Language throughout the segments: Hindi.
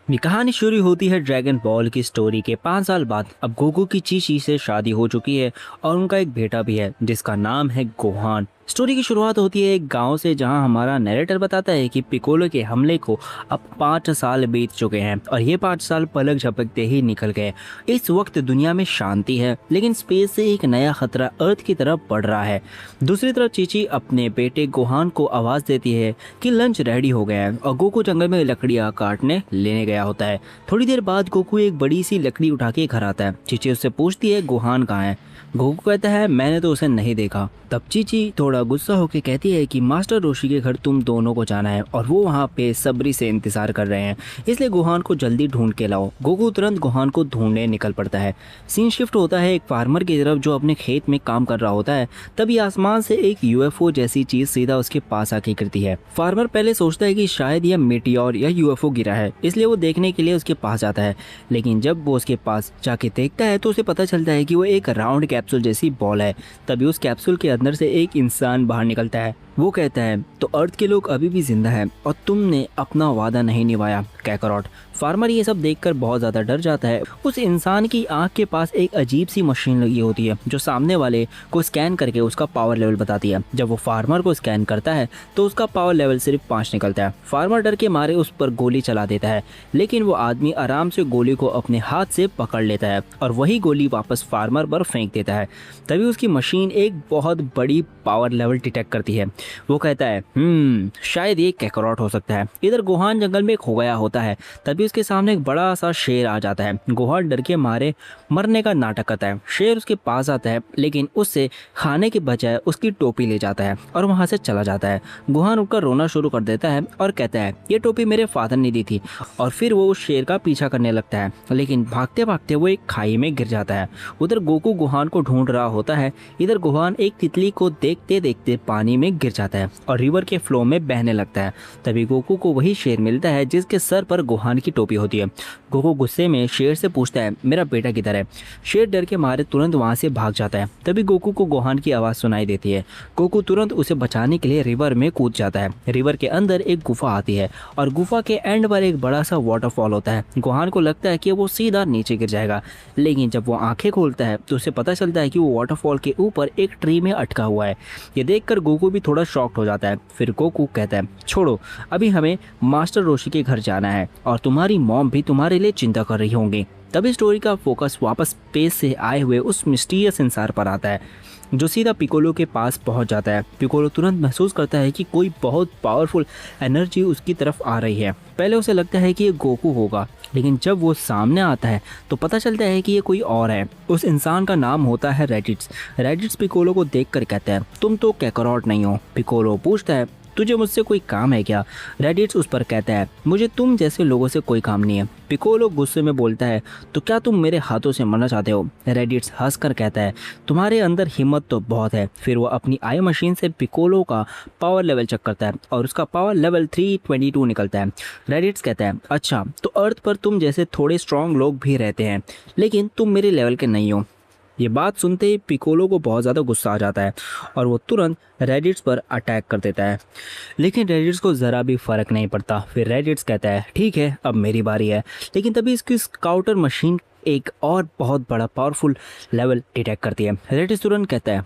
ये कहानी शुरू होती है ड्रैगन बॉल की स्टोरी के 5 साल बाद। अब गोकू की चीची से शादी हो चुकी है और उनका एक बेटा भी है जिसका नाम है गोहान। स्टोरी की शुरुआत होती है एक गांव से, जहां हमारा नैरेटर बताता है कि पिकोलो के हमले को अब 5 साल बीत चुके हैं और ये 5 साल पलक झपकते ही निकल गए। इस वक्त दुनिया में शांति है, लेकिन स्पेस से एक नया खतरा अर्थ की तरफ बढ़ रहा है। दूसरी तरफ चीची अपने बेटे गोहान को आवाज देती है कि लंच रेडी हो गया है और गोकू जंगल में लकड़ियां काटने लेने गया होता है। थोड़ी देर बाद गोकू एक बड़ी सी लकड़ी उठा के घर आता है। चीची उससे पूछती है गोहान कहाँ है। गोकू कहता है मैंने तो उसे नहीं देखा। तब चीची थोड़ा गुस्सा होकर कहती है कि मास्टर रोशी के घर तुम दोनों को जाना है और वो वहाँ पे सब्री से इंतजार कर रहे हैं, इसलिए गोहान को जल्दी ढूंढ के लाओ। गोकू तुरंत गोहान को ढूंढने निकल पड़ता है। सीन शिफ्ट होता है एक फार्मर की तरफ जो अपने खेत में काम कर रहा होता है। तभी आसमान से एक यूएफओ जैसी चीज सीधा उसके पास आके गिरती है। फार्मर पहले सोचता है कि शायद यह मीटियोर या यूएफओ गिरा है, इसलिए वो देखने के लिए उसके पास जाता है। लेकिन जब वो उसके पास जाके देखता है तो उसे पता चलता है कि वो एक राउंड कैप्सूल जैसी बॉल है। तभी उस कैप्सूल के अंदर से एक इंसान बाहर निकलता है। वो कहता है तो अर्थ के लोग अभी भी जिंदा हैं और तुमने अपना वादा नहीं निभाया कैकरॉट। फार्मर ये सब देखकर बहुत ज़्यादा डर जाता है। उस इंसान की आंख के पास एक अजीब सी मशीन लगी होती है जो सामने वाले को स्कैन करके उसका पावर लेवल बताती है। जब वो फार्मर को स्कैन करता है तो उसका पावर लेवल सिर्फ 5 निकलता है। फार्मर डर के मारे उस पर गोली चला देता है, लेकिन वो आदमी आराम से गोली को अपने हाथ से पकड़ लेता है और वही गोली वापस फार्मर पर फेंक देता है। तभी उसकी मशीन एक बहुत बड़ी पावर लेवल डिटेक्ट करती है। वो कहता है शायद ये कैकरॉट हो सकता है। इधर गोहान जंगल में खो गया होता है। तभी उसके सामने एक बड़ा सा शेर आ जाता है। गोहान डर के मारे मरने का नाटक करता है। शेर उसके पास आता है, लेकिन उससे खाने के बजाय उसकी टोपी ले जाता है और वहां से चला जाता है। गोहान उठकर रोना शुरू कर देता है और कहता है ये टोपी मेरे फादर ने दी थी। और फिर वो उस शेर का पीछा करने लगता है, लेकिन भागते भागते वो एक खाई में गिर जाता है। उधर गोकू गोहान को ढूंढ रहा होता है। इधर गोहान एक तितली को देखते देखते पानी में गिर जाता है और रिवर के फ्लो में बहने लगता है। तभी गोकू को वही शेर मिलता है जिसके सर पर गोहान की टोपी होती है। गोकू गुस्से में शेर से पूछता है मेरा बेटा किधर है। शेर डर के मारे तुरंत वहां से भाग जाता है। तभी गोकू को गोहान की आवाज सुनाई देती है। गोकू तुरंत उसे बचाने के लिए रिवर में कूद जाता है। रिवर के अंदर एक गुफा आती है और गुफा के एंड पर एक बड़ा सा वाटरफॉल होता है। गोहान को लगता है कि वो सीधा नीचे गिर जाएगा, लेकिन जब वो आंखें खोलता है तो उसे पता चलता है कि वो वाटरफॉल के ऊपर एक ट्री में अटका हुआ है। ये देखकर गोकू भी थोड़ा शॉक्ड हो जाता है। फिर गोकू कहता है छोड़ो, अभी हमें मास्टर रोशी के घर जाना है और तुम्हारी मॉम भी तुम्हारे लिए चिंता कर रही होंगी। तभी स्टोरी का फोकस वापस स्पेस से आए हुए उस मिस्टीरियस इंसान पर आता है जो सीधा पिकोलो के पास पहुंच जाता है। पिकोलो तुरंत महसूस करता है कि कोई बहुत पावरफुल एनर्जी उसकी तरफ आ रही है। पहले उसे लगता है कि ये गोकू होगा, लेकिन जब वो सामने आता है तो पता चलता है कि ये कोई और है। उस इंसान का नाम होता है रेडिट्स। रेडिट्स पिकोलो को देखकर कहता है तुम तो कैकरॉट नहीं हो। पिकोलो पूछता है तुझे मुझसे कोई काम है क्या। रेडिट्स उस पर कहता है मुझे तुम जैसे लोगों से कोई काम नहीं है। पिकोलो गुस्से में बोलता है तो क्या तुम मेरे हाथों से मरना चाहते हो। रेडिट्स हंसकर कहता है तुम्हारे अंदर हिम्मत तो बहुत है। फिर वो अपनी आई मशीन से पिकोलो का पावर लेवल चेक करता है और उसका पावर लेवल 322 निकलता है। रेडिट्स कहता है अच्छा, तो अर्थ पर तुम जैसे थोड़े स्ट्रांग लोग भी रहते हैं, लेकिन तुम मेरे लेवल के नहीं हो। ये बात सुनते ही पिकोलो को बहुत ज़्यादा गुस्सा आ जाता है और वो तुरंत रेडिट्स पर अटैक कर देता है, लेकिन रेडिट्स को ज़रा भी फ़र्क नहीं पड़ता। फिर रेडिट्स कहता है ठीक है, अब मेरी बारी है। लेकिन तभी इसकी स्काउटर मशीन एक और बहुत बड़ा पावरफुल लेवल डिटेक्ट करती है। रेडिट्स तुरंत कहता है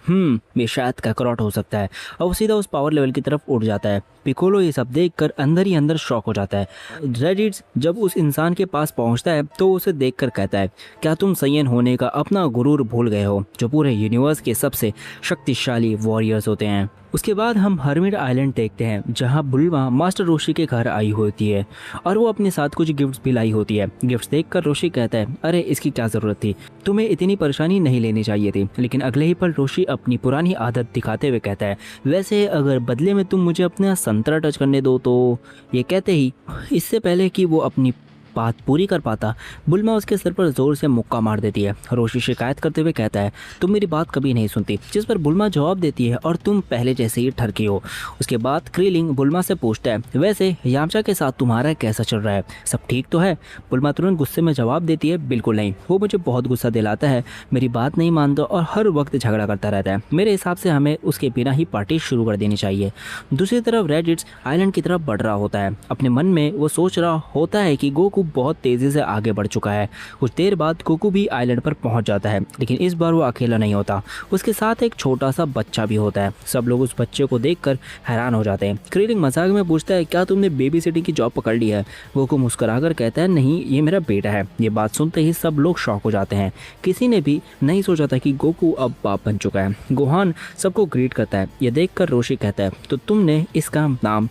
ये शायद कैकरॉट हो सकता है और वो सीधा उस पावर लेवल की तरफ उड़ जाता है। पिकोलो ये सब देखकर अंदर ही अंदर शॉक हो जाता है। रेडिट्स जब उस इंसान के पास पहुंचता है तो उसे देखकर कहता है क्या तुम सयन होने का अपना गुरूर भूल गए हो, जो पूरे यूनिवर्स के सबसे शक्तिशाली वॉरियर्स होते हैं। उसके बाद हम हर्मिट आइलैंड देखते हैं जहां बुल्मा मास्टर रोशी के घर आई होती है और वो अपने साथ कुछ गिफ्ट्स भी लाई होती है। गिफ्ट्स देखकर रोशी कहता है अरे इसकी क्या ज़रूरत थी, तुम्हें इतनी परेशानी नहीं लेनी चाहिए थी। लेकिन अगले ही पल रोशी अपनी पुरानी आदत दिखाते हुए कहता है वैसे अगर बदले में तुम मुझे अपना संतरा टच करने दो तो। ये कहते ही इससे पहले कि वो अपनी बात पूरी कर पाता, बुल्मा उसके सर पर जोर से मुक्का मार देती है। रोशी शिकायत करते हुए कहता है तुम मेरी बात कभी नहीं सुनती, जिस पर बुल्मा जवाब देती है और तुम पहले जैसे ही ठरकी हो। उसके बाद क्रीलिंग बुल्मा से पूछता है वैसे यामचा के साथ तुम्हारा कैसा चल रहा है, सब ठीक तो है। बुल्मा तुरंत गुस्से में जवाब देती है बिल्कुल नहीं, वो मुझे बहुत गुस्सा दिलाता है, मेरी बात नहीं मानता और हर वक्त झगड़ा करता रहता है। मेरे हिसाब से हमें उसके बिना ही पार्टी शुरू कर देनी चाहिए। दूसरी तरफ रेडिट्स आइलैंड की तरफ बढ़ रहा होता है। अपने मन में वो सोच रहा होता है कि गोकू बहुत तेज़ी से आगे बढ़ चुका है। कुछ देर बाद गोकू भी आइलैंड पर पहुंच जाता है, लेकिन इस बार वो अकेला नहीं होता, उसके साथ एक छोटा सा बच्चा भी होता है। सब लोग उस बच्चे को देखकर हैरान हो जाते हैं। क्रीलिंग मजाक में पूछता है, क्या तुमने बेबी सिटिंग की जॉब पकड़ ली है? गोकू मुस्कुराकर कहता है, नहीं, ये मेरा बेटा है। ये बात सुनते ही सब लोग शॉक हो जाते हैं। किसी ने भी नहीं सोचा था कि गोकू अब बाप बन चुका है। गोहान सबको ग्रीट करता है। ये देखकर रोशी कहता है, तो तुमने इसका नाम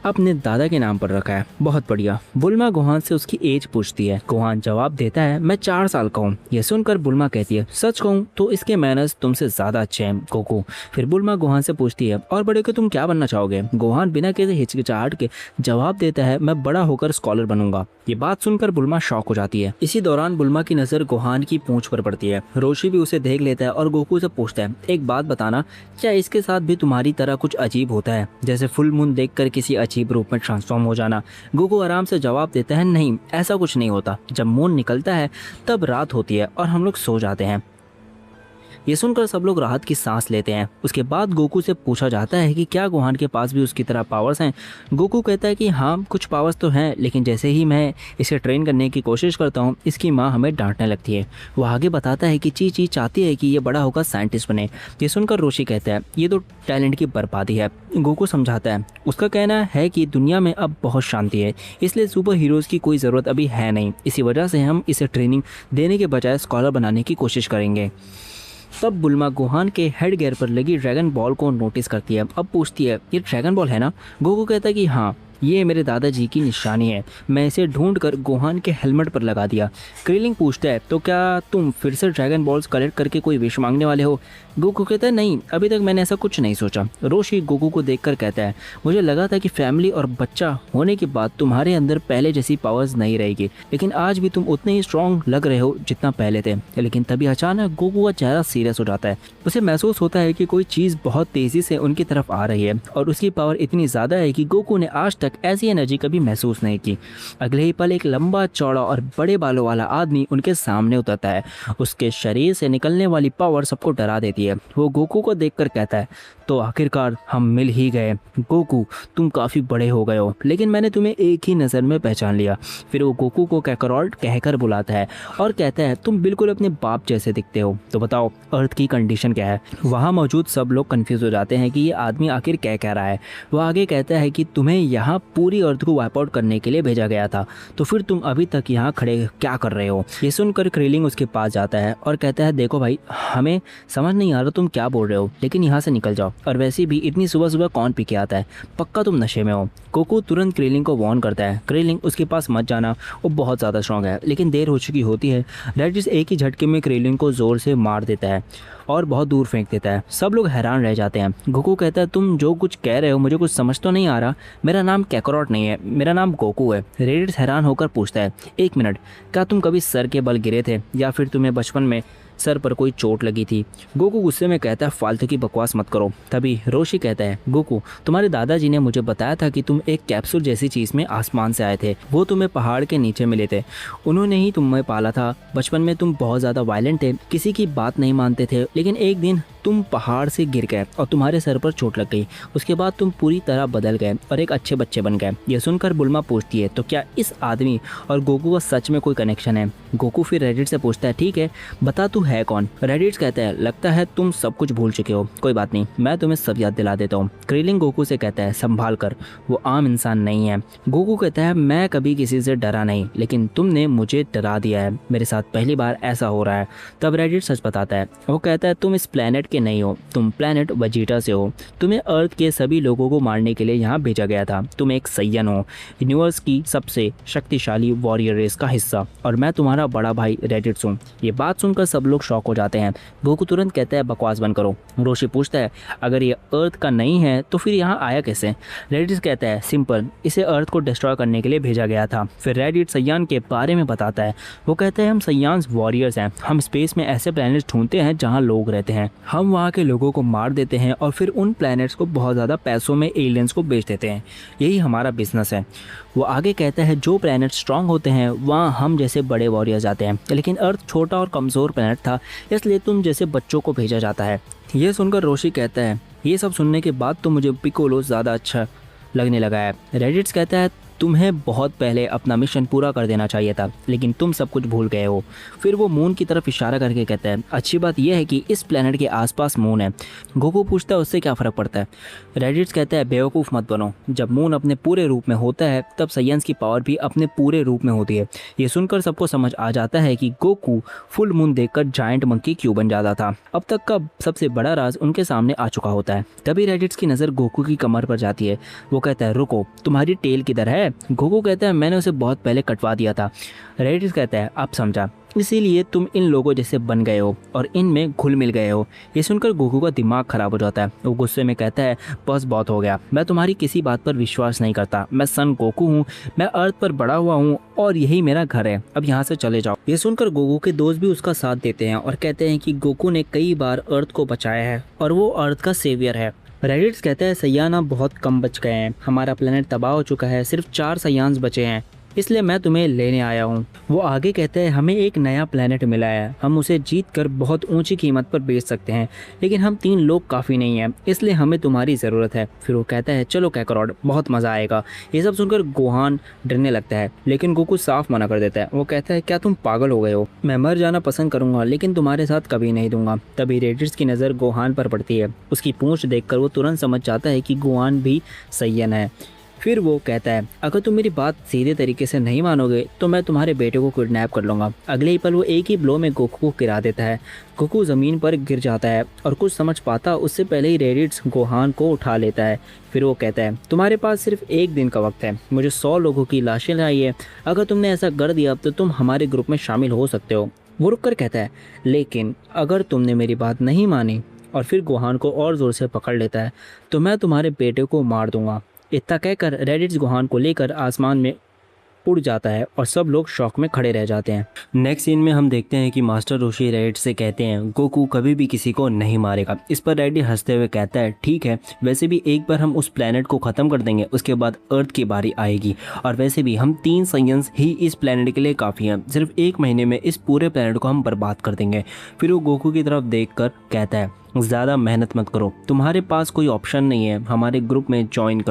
अपने दादा के नाम पर रखा है, बहुत बढ़िया। बुल्मा गोहान से उसकी एज पूछती है। गोहान जवाब देता है, मैं 4 साल का हूँ। यह सुनकर बुल्मा कहती है, सच कहूँ तो इसके मैनर्स तुमसे ज्यादा अच्छे हैं गोकू। फिर बुल्मा गोहान से पूछती है, और बड़े होकर तुम क्या बनना चाहोगे? गोहान बिना किसी हिचकिचाहट के जवाब देता है, मैं बड़ा होकर स्कॉलर बनूंगा। ये बात सुनकर बुल्मा शॉक हो जाती है। इसी दौरान बुल्मा की नजर गोहान की पूंछ पर पड़ती है। रोशी भी उसे देख लेता है और गोकू से पूछता है, एक बात बताना, क्या इसके साथ भी तुम्हारी तरह कुछ अजीब होता है, जैसे फुल मून देखकर किसी अजीब रूप में ट्रांसफॉर्म हो जाना? गोकू आराम से जवाब देता है, नहीं, ऐसा कुछ नहीं होता। जब मून निकलता है तब रात होती है और हम लोग सो जाते हैं। ये सुनकर सब लोग राहत की सांस लेते हैं। उसके बाद गोकू से पूछा जाता है कि क्या गोहान के पास भी उसकी तरह पावर्स हैं? गोकू कहता है कि हाँ, कुछ पावर्स तो हैं, लेकिन जैसे ही मैं इसे ट्रेन करने की कोशिश करता हूँ, इसकी माँ हमें डांटने लगती है। वो आगे बताता है कि ची चाहती है कि ये बड़ा होकर साइंटिस्ट बने। ये सुनकर रोशी कहता है, ये तो टैलेंट की बर्बादी है। गोकू समझाता है, उसका कहना है कि दुनिया में अब बहुत शांति है, इसलिए सुपर हीरोज़ की कोई ज़रूरत अभी है नहीं। इसी वजह से हम इसे ट्रेनिंग देने के बजाय स्कॉलर बनाने की कोशिश करेंगे। तब बुल्मा गोहान के हेड गियर पर लगी ड्रैगन बॉल को नोटिस करती है। अब पूछती है, ये ड्रैगन बॉल है ना? गोकू कहता है कि हाँ, ये मेरे दादाजी की निशानी है। मैं इसे ढूंढकर गोहान के हेलमेट पर लगा दिया। क्रीलिंग पूछता है, तो क्या तुम फिर से ड्रैगन बॉल्स कलेक्ट करके कोई विश मांगने वाले हो? गोकू कहता है, नहीं, अभी तक मैंने ऐसा कुछ नहीं सोचा। रोशी गोकू को देखकर कहता है, मुझे लगा था कि फैमिली और बच्चा होने के बाद तुम्हारे अंदर पहले जैसी पावर्स नहीं रहेगी, लेकिन आज भी तुम उतने ही स्ट्रांग लग रहे हो जितना पहले थे। लेकिन तभी अचानक गोकू का चेहरा सीरियस हो जाता है। उसे महसूस होता है कि कोई चीज़ बहुत तेज़ी से उनकी तरफ आ रही है और उसकी पावर इतनी ज़्यादा है कि गोकू ने आज तक ऐसी एनर्जी कभी महसूस नहीं की। अगले ही पल एक लंबा चौड़ा और बड़े बालों वाला आदमी उनके सामने उतरता है। उसके शरीर से निकलने वाली पावर सबको डरा देती है। वो गोकू को देखकर कहता है, तो आखिरकार हम मिल ही गए। गोकू, तुम काफ़ी बड़े हो गए हो, लेकिन मैंने तुम्हें एक ही नज़र में पहचान लिया। फिर वो गोकू को कैकरॉल्ट कहकर बुलाता है और कहता है, तुम बिल्कुल अपने बाप जैसे दिखते हो। तो बताओ, अर्थ की कंडीशन क्या है? वहाँ मौजूद सब लोग कंफ्यूज हो जाते हैं कि ये आदमी आखिर क्या कह रहा है। वो आगे कहता है कि तुम्हें यहाँ पूरी अर्थ को वाइप आउट करने के लिए भेजा गया था, तो फिर तुम अभी तक यहाँ खड़े क्या कर रहे हो? ये सुनकर क्रीलिंग उसके पास जाता है और कहता है, देखो भाई, हमें समझ नहीं आ रहा तुम क्या बोल रहे हो, लेकिन यहाँ से निकल जाओ। और वैसे भी इतनी सुबह सुबह कौन पी के आता है? पक्का तुम नशे में हो। गोकू तुरंत क्रीलिंग को वार्न करता है, क्रीलिंग उसके पास मत जाना, वो बहुत ज़्यादा स्ट्रॉन्ग है। लेकिन देर हो चुकी होती है। रेडिस एक ही झटके में क्रीलिंग को ज़ोर से मार देता है और बहुत दूर फेंक देता है। सब लोग हैरान रह जाते हैं। गोकू कहता है, तुम जो कुछ कह रहे हो मुझे कुछ समझ तो नहीं आ रहा। मेरा नाम कैकरॉट नहीं है, मेरा नाम गोकू है। रेडिस हैरान होकर पूछता है, एक मिनट, क्या तुम कभी सर के बल गिरे थे या फिर तुम्हें बचपन में सर पर कोई चोट लगी थी? गोकू गुस्से में कहता है, फालतू की बकवास मत करो। तभी रोशी कहता है, गोकू, तुम्हारे दादाजी ने मुझे बताया था कि तुम एक कैप्सूल जैसी चीज़ में आसमान से आए थे। वो तुम्हें पहाड़ के नीचे मिले थे, उन्होंने ही तुम्हें पाला था। बचपन में तुम बहुत ज़्यादा वायलेंट थे, किसी की बात नहीं मानते थे, लेकिन एक दिन तुम पहाड़ से गिर गए और तुम्हारे सर पर चोट लग गई। उसके बाद तुम पूरी तरह बदल गए और एक अच्छे बच्चे बन गए। यह सुनकर बुल्मा पूछती है, तो क्या इस आदमी और गोकू का सच में कोई कनेक्शन है? गोकू फिर रेडिट से पूछता है, ठीक है, बता तू है कौन? रेडिट कहता है, लगता है तुम सब कुछ भूल चुके हो, कोई बात नहीं, मैं तुम्हें सब याद दिला देता हूँ। क्रीलिंग गोकू से कहता है, संभाल कर, वो आम इंसान नहीं है। गोकू कहता है, मैं कभी किसी से डरा नहीं, लेकिन तुमने मुझे डरा दिया है, मेरे साथ पहली बार ऐसा हो रहा है। तब रेडिट सच बताता है। वो कहता है, तुम इस प्लेनेट के नहीं हो, तुम प्लेनेट वजीटा से हो। तुम्हें अर्थ के सभी लोगों को मारने के लिए यहाँ भेजा गया था। तुम एक सैयन हो, यूनिवर्स की सबसे शक्तिशाली वॉरियर रेस का हिस्सा, और मैं तुम्हारा बड़ा भाई रेडिट्स हूँ। ये बात सुनकर सब लोग शॉक हो जाते हैं। गोकू तुरंत कहता है, बकवास बंद करो। रोशी पूछता है, अगर ये अर्थ का नहीं है तो फिर यहाँ आया कैसे? रेडिट्स कहता है, सिंपल, इसे अर्थ को डिस्ट्रॉय करने के लिए भेजा गया था। फिर रेडिट सैयान के बारे में बताता है। वो कहता है, हम सैयान्स वॉरियर्स हैं, हम स्पेस में ऐसे प्लैनेट्स ढूंढते हैं जहाँ लोग रहते हैं, हम वहाँ के लोगों को मार देते हैं और फिर उन प्लैनेट्स को बहुत ज़्यादा पैसों में एलियंस को बेच देते हैं, यही हमारा बिजनेस है। वो आगे कहता है, जो प्लैनेट स्ट्रांग होते हैं वहाँ हम जैसे बड़े वॉरियर्स जाते हैं, लेकिन अर्थ छोटा और कमज़ोर प्लैनेट था, इसलिए तुम जैसे बच्चों को भेजा जाता है। ये सुनकर रोशी कहता है, ये सब सुनने के बाद तो मुझे पिकोलो ज़्यादा अच्छा लगने लगा है। रेडिट्स कहता है, तुम्हें बहुत पहले अपना मिशन पूरा कर देना चाहिए था, लेकिन तुम सब कुछ भूल गए हो। फिर वो मून की तरफ इशारा करके कहता है, अच्छी बात यह है कि इस प्लेनेट के आसपास मून है। गोकू पूछता है उससे क्या फ़र्क पड़ता है। रेडिट्स कहता है बेवकूफ़ मत बनो, जब मून अपने पूरे रूप में होता है तब साइंस की पावर भी अपने पूरे रूप में होती है। ये सुनकर सबको समझ आ जाता है कि गोकू फुल मून देखकर जायंट मंकी क्यों बन जाता था। अब तक का सबसे बड़ा राज उनके सामने आ चुका होता है। तभी रेडिट्स की नज़र गोकू की कमर पर जाती है। वो कहता है रुको, तुम्हारी टेल किधर है। गोकू कहता है मैंने उसे बहुत पहले कटवा दिया था। रेडिट्स कहता है अब समझा, इसीलिए तुम इन लोगों जैसे बन गए हो और इनमें घुल मिल गए हो। ये सुनकर गोकू का दिमाग खराब हो जाता है। वो गुस्से में कहता है बस बहुत हो गया, मैं तुम्हारी किसी बात पर विश्वास नहीं करता। मैं सन गोकू हूँ, मैं अर्थ पर बड़ा हुआ हूँ और यही मेरा घर है, अब यहाँ से चले जाओ। ये सुनकर गोकू के दोस्त भी उसका साथ देते हैं और कहते हैं कि गोकू ने कई बार अर्थ को बचाया है और वो अर्थ का सेवियर है। रेडिट्स कहता है सयाना बहुत कम बच गए हैं, हमारा प्लेनेट तबाह हो चुका है, सिर्फ 4 सयान्स बचे हैं, इसलिए मैं तुम्हें लेने आया हूँ। वो आगे कहते हैं हमें एक नया प्लेनेट मिला है, हम उसे जीत कर बहुत ऊंची कीमत पर बेच सकते हैं, लेकिन हम 3 लोग काफ़ी नहीं हैं, इसलिए हमें तुम्हारी ज़रूरत है। फिर वो कहता है चलो कैकरॉड, बहुत मज़ा आएगा। ये सब सुनकर गोहान डरने लगता है, लेकिन गोकू साफ मना कर देता है। वो कहता है क्या तुम पागल हो गए हो, मैं मर जाना पसंद करूँगा लेकिन तुम्हारे साथ कभी नहीं दूंगा। तभी रेडिट्स की नज़र गोहान पर पड़ती है। उसकी पूंछ देखकर वो तुरंत समझ जाता है कि गोहान भी सैयन है। फिर वो कहता है अगर तुम मेरी बात सीधे तरीके से नहीं मानोगे तो मैं तुम्हारे बेटे को किडनैप कर लूँगा। अगले ही पल वो एक ही ब्लो में गोकू को गिरा देता है। गोकू ज़मीन पर गिर जाता है और कुछ समझ पाता उससे पहले ही रेडिट्स गोहान को उठा लेता है। फिर वो कहता है तुम्हारे पास सिर्फ 1 दिन का वक्त है, मुझे 100 लोगों की लाशें चाहिए, अगर तुमने ऐसा कर दिया तो तुम हमारे ग्रुप में शामिल हो सकते हो। वो रुक कर कहता है लेकिन अगर तुमने मेरी बात नहीं मानी, और फिर गोहान को और ज़ोर से पकड़ लेता है, तो मैं तुम्हारे बेटे को मार दूंगा। इतना कहकर रेडिट्स गोहान को लेकर आसमान में उड़ जाता है और सब लोग शौक में खड़े रह जाते हैं। नेक्स्ट सीन में हम देखते हैं कि मास्टर रोशी रेडिट से कहते हैं गोकू कभी भी किसी को नहीं मारेगा। इस पर रेडिट हंसते हुए कहता है ठीक है, वैसे भी एक बार हम उस प्लेनेट को ख़त्म कर देंगे, उसके बाद अर्थ की बारी आएगी, और वैसे भी हम 3 साइंस ही इस प्लेनेट के लिए काफ़ी हैं, सिर्फ 1 महीने में इस पूरे प्लेनेट को हम बर्बाद कर देंगे। फिर वो गोकू की तरफ देख कर कहता है ज़्यादा मेहनत मत करो, तुम्हारे पास कोई ऑप्शन नहीं है, हमारे ग्रुप में ज्वाइन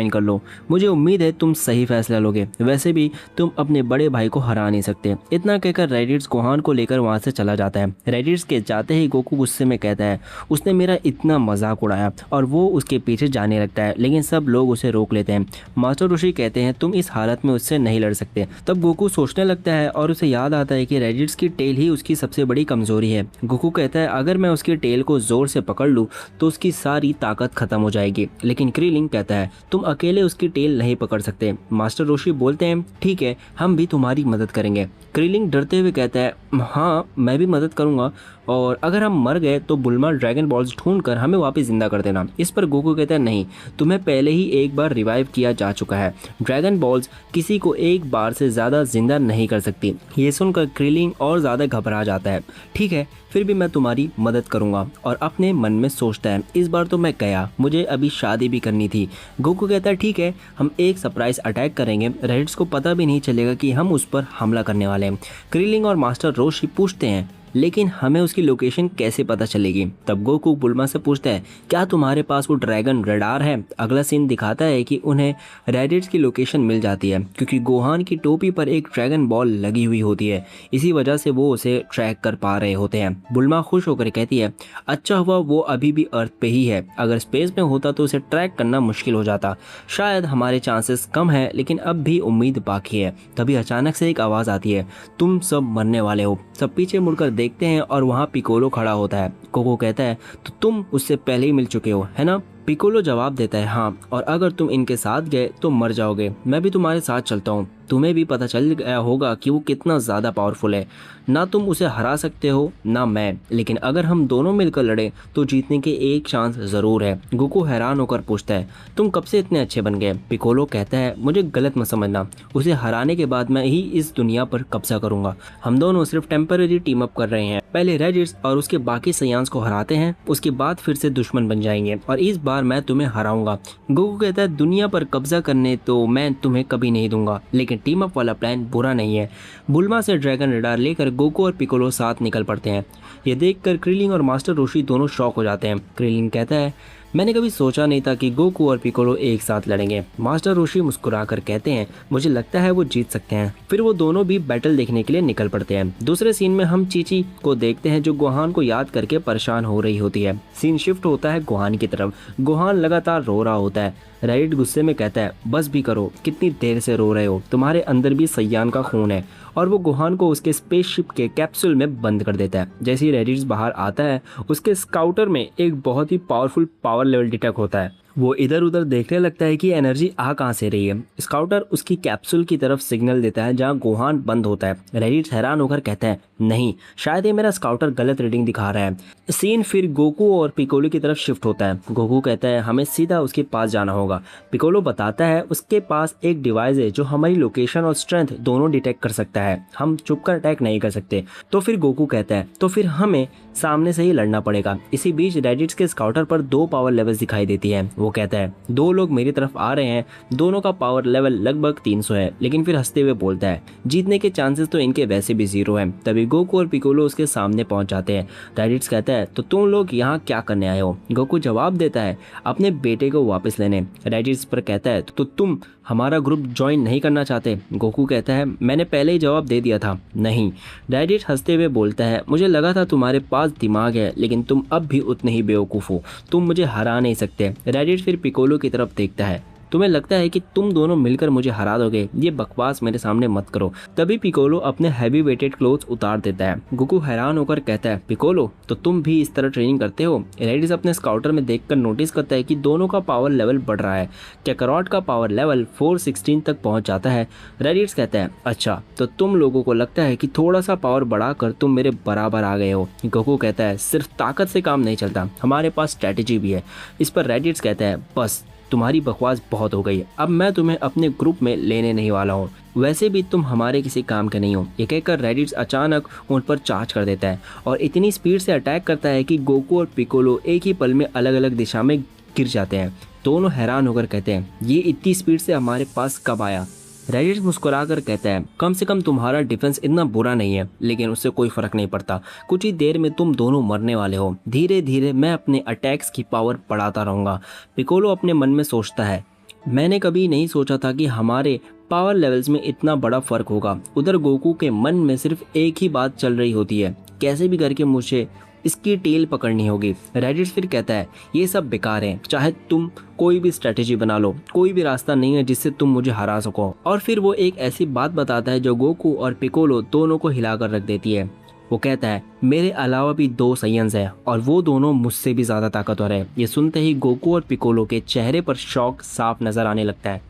कर लो, मुझे उम्मीद है तुम सही फैसला लोगे, वैसे भी तुम अपने बड़े भाई को हरा नहीं सकते। इतना कहकर रेडिट्स गोहान को लेकर वहाँ से चला जाता है। रेडिट्स के जाते ही गोकू गुस्से में कहता है उसने मेरा इतना मजाक उड़ाया, और वो उसके पीछे जाने लगता है, लेकिन सब लोग उसे रोक लेते हैं। मास्टर ऋषि कहते हैं तुम इस हालत में उससे नहीं लड़ सकते। तब गोकू सोचने लगता है और उसे याद आता है कि रेडिट्स की टेल ही उसकी सबसे बड़ी कमजोरी है। गोकू कहता है अगर मैं उसकी टेल को जोर से पकड़ लूँ तो उसकी सारी ताकत खत्म हो जाएगी, लेकिन क्रीलिंग कहता है तुम अकेले उसकी टेल नहीं पकड़ सकते। मास्टर रोशी बोलते हैं ठीक है, हम भी तुम्हारी मदद करेंगे। क्रीलिंग डरते हुए कहता है हाँ मैं भी मदद करूंगा, और अगर हम मर गए तो बुल्मा ड्रैगन बॉल्स ढूंढकर हमें वापस जिंदा कर देना। इस पर गोकू कहता है नहीं, तुम्हें पहले ही एक बार रिवाइव किया जा चुका है, ड्रैगन बॉल्स किसी को एक बार से ज़्यादा जिंदा नहीं कर सकती। ये सुनकर क्रीलिंग और ज़्यादा घबरा जाता है। ठीक है, फिर भी मैं तुम्हारी मदद करूंगा, और अपने मन में सोचता है इस बार तो मैं गया, मुझे अभी शादी भी करनी थी। गोकू कहता है ठीक है, हम एक सरप्राइज अटैक करेंगे, रेडिट्स को पता भी नहीं चलेगा कि हम उस पर हमला करने वाले हैं। क्रीलिंग और मास्टर रोशी पूछते हैं लेकिन हमें उसकी लोकेशन कैसे पता चलेगी। तब गोकू बुल्मा से पूछता है क्या तुम्हारे पास वो ड्रैगन रडार है। अगला सीन दिखाता है कि उन्हें रेडिट्स की लोकेशन मिल जाती है, क्योंकि गोहान की टोपी पर एक ड्रैगन बॉल लगी हुई होती है, इसी वजह से वो उसे ट्रैक कर पा रहे होते हैं। बुल्मा खुश होकर कहती है अच्छा हुआ वो अभी भी अर्थ पे ही है, अगर स्पेस में होता तो उसे ट्रैक करना मुश्किल हो जाता, शायद हमारे चांसेस कम है, लेकिन अब भी उम्मीद बाकी है। तभी अचानक से एक आवाज़ आती है तुम सब मरने वाले हो। सब पीछे मुड़कर देखते हैं और वहाँ पिकोलो खड़ा होता है। कोको कहता है तो तुम उससे पहले ही मिल चुके हो है ना। पिकोलो जवाब देता है हाँ, और अगर तुम इनके साथ गए तो मर जाओगे, मैं भी तुम्हारे साथ चलता हूँ। तुम्हें भी पता चल गया होगा कि वो कितना ज़्यादा पावरफुल है, ना तुम उसे हरा सकते हो ना मैं, लेकिन अगर हम दोनों मिलकर लड़े तो जीतने के एक चांस ज़रूर है। गोकू हैरान होकर पूछता है तुम कब से इतने अच्छे बन गए। पिकोलो कहता है मुझे गलत मत समझना, उसे हराने के बाद मैं ही इस दुनिया पर कब्जा करूँगा। हम दोनों सिर्फ टेम्पररी टीम अप कर रहे हैं, पहले रेडिट्स और उसके बाकी सयान्स को हराते हैं, उसके बाद फिर से दुश्मन बन जाएंगे और इस बार मैं तुम्हें हराऊंगा। गोकू कहता है दुनिया पर कब्जा करने तो मैं तुम्हें कभी नहीं दूंगा, लेकिन टीम अप वाला प्लान बुरा नहीं है। बुल्मा से ड्रैगन रडार लेकर गोकू और पिकोलो साथ निकल पड़ते हैं। ये देखकर क्रीलिंग और मास्टर रोशी दोनों शॉक हो जाते हैं। क्रीलिंग कहता है मैंने कभी सोचा नहीं था कि गोकू और पिकोलो एक साथ लड़ेंगे। मास्टर रोशी मुस्कुराकर कहते हैं, मुझे लगता है वो जीत सकते हैं। फिर वो दोनों भी बैटल देखने के लिए निकल पड़ते हैं। दूसरे सीन में हम चीची को देखते हैं जो गोहान को याद करके परेशान हो रही होती है। सीन शिफ्ट होता है गोहान की तरफ। गोहान लगातार रो रहा होता है। रैडिट गुस्से में कहता है, बस भी करो, कितनी देर से रो रहे हो, तुम्हारे अंदर भी सयान का खून है। और वो गोहान को उसके स्पेसशिप के कैप्सूल में बंद कर देता है। जैसे ही रैडिट बाहर आता है, उसके स्काउटर में एक बहुत ही पावरफुल पावर लेवल डिटेक्ट होता है। वो इधर उधर देखने लगता है कि एनर्जी आ कहाँ से रही है। स्काउटर उसकी कैप्सूल की तरफ सिग्नल देता है जहाँ गोहान बंद होता है। रैडिट हैरान होकर कहता है, नहीं, शायद ये मेरा स्काउटर गलत रीडिंग दिखा रहा है। सीन फिर गोकू और पिकोलो की तरफ शिफ्ट होता है। गोकू कहता है, हमें सीधा उसके पास जाना होगा। पिकोलो बताता है उसके पास एक डिवाइस है जो हमारी लोकेशन और स्ट्रेंथ दोनों डिटेक्ट कर सकता है, हम छुपकर अटैक नहीं कर सकते। तो फिर गोकू कहता है, तो फिर हमें सामने से ही लड़ना पड़ेगा। इसी बीच रैडिट्स के स्काउटर पर 2 पावर लेवल्स दिखाई देती है। वो कहता है, 2 लोग मेरी तरफ आ रहे हैं, दोनों का पावर लेवल लगभग 300 है। लेकिन फिर हंसते हुए बोलता है, जीतने के चांसेस तो इनके वैसे भी 0 है। तभी गोकू और पिकोलो उसके सामने पहुंच जाते हैं। रैडिट्स कहता है, तो तुम लोग यहाँ क्या करने आए हो? गोकू जवाब देता है, अपने बेटे को वापस लेने। रैडिट्स पर कहता है, तो तुम हमारा ग्रुप ज्वाइन नहीं करना चाहते? गोकू कहता है, मैंने पहले ही जवाब दे दिया था, नहीं। रैडिट हंसते हुए बोलता है, मुझे लगा था तुम्हारे पास दिमाग है, लेकिन तुम अब भी उतने ही बेवकूफ़ हो, तुम मुझे हरा नहीं सकते। रैडिट फिर पिकोलो की तरफ देखता है, तुम्हें लगता है कि तुम दोनों मिलकर मुझे हरा दोगे? ये बकवास मेरे सामने मत करो। तभी पिकोलो अपने हैवी वेटेड क्लोथ्स उतार देता है। गोकू हैरान होकर कहता है, पिकोलो, तो तुम भी इस तरह ट्रेनिंग करते हो? रैडिस अपने स्काउटर में देखकर नोटिस करता है कि दोनों का पावर लेवल बढ़ रहा है। कैकरॉट का पावर लेवल 416 तक पहुंच जाता है। रैडिस कहता है, अच्छा, तो तुम लोगों को लगता है कि थोड़ा सा पावर बढ़ाकर तुम मेरे बराबर आ गए हो। गोकू कहता है, सिर्फ ताकत से काम नहीं चलता, हमारे पास स्ट्रैटेजी भी है। इस पर रैडिस कहता है, बस तुम्हारी बकवास बहुत हो गई, अब मैं तुम्हें अपने ग्रुप में लेने नहीं वाला हूँ, वैसे भी तुम हमारे किसी काम के नहीं हो। ये कहकर रैडिट्स अचानक उन पर चार्ज कर देता है और इतनी स्पीड से अटैक करता है कि गोकू और पिकोलो एक ही पल में अलग अलग दिशा में गिर जाते हैं। दोनों हैरान होकर कहते हैं, ये इतनी स्पीड से हमारे पास कब आया? रैडिट मुस्कुराकर कहता है, कम से कम तुम्हारा डिफेंस इतना बुरा नहीं है, लेकिन उससे कोई फर्क नहीं पड़ता, कुछ ही देर में तुम दोनों मरने वाले हो। धीरे धीरे मैं अपने अटैक्स की पावर बढ़ाता रहूंगा। पिकोलो अपने मन में सोचता है, मैंने कभी नहीं सोचा था कि हमारे पावर लेवल्स में इतना बड़ा फर्क होगा। उधर गोकू के मन में सिर्फ एक ही बात चल रही होती है, कैसे भी करके मुझे इसकी टेल पकड़नी होगी। रैडिट फिर कहता है, ये सब बेकार है, चाहे तुम कोई भी स्ट्रेटेजी बना लो, कोई भी रास्ता नहीं है जिससे तुम मुझे हरा सको। और फिर वो एक ऐसी बात बताता है जो गोकू और पिकोलो दोनों को हिलाकर रख देती है। वो कहता है, मेरे अलावा भी 2 साइयंस हैं और वो दोनों मुझसे भी ज्यादा ताकतवर है। ये सुनते ही गोकू और पिकोलो के चेहरे पर शॉक साफ नजर आने लगता है।